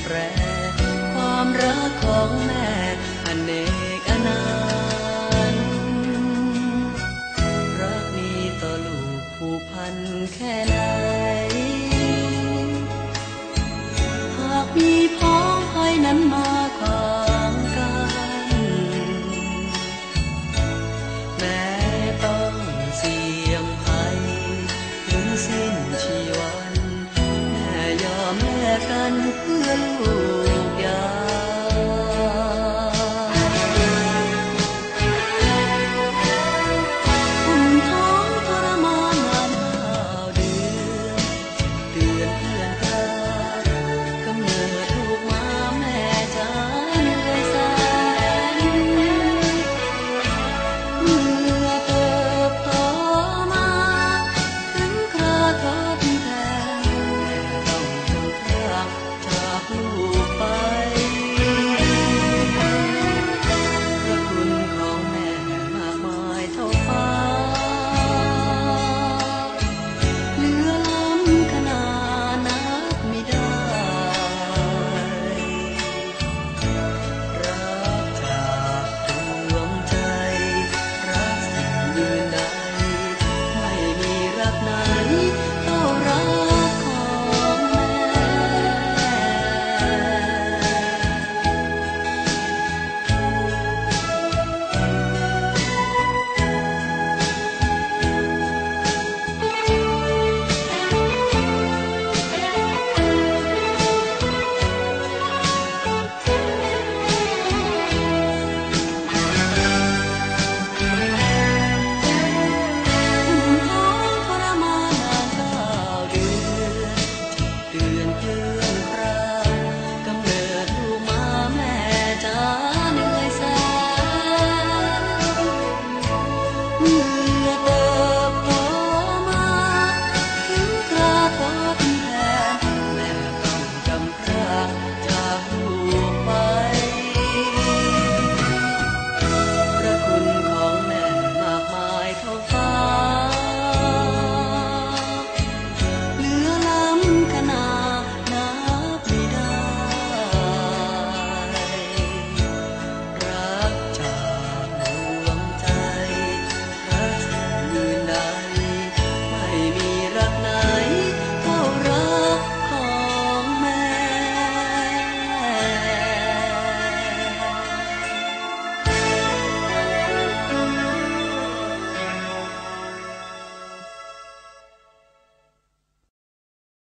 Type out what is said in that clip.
แปรความรักของแม่อเนกอนันต์รักมีต่อลูกผูกพันแค่ไหนหากมีพ้องภัยนั้นมาขวางกันแม้ต้องเสี่ยงภัยถึงสิ้นชีวันแม่ยอมแลกกันเพื่อลูกยาอุ่นท้องทรมานนาน9 เดือนเพื่อนตากำเนิดลูกมาแม่จ๋าเหนื่อยแสนเมื่อเติบโตมาถึงคราทดแทนแม่ต้องพรากจากลูก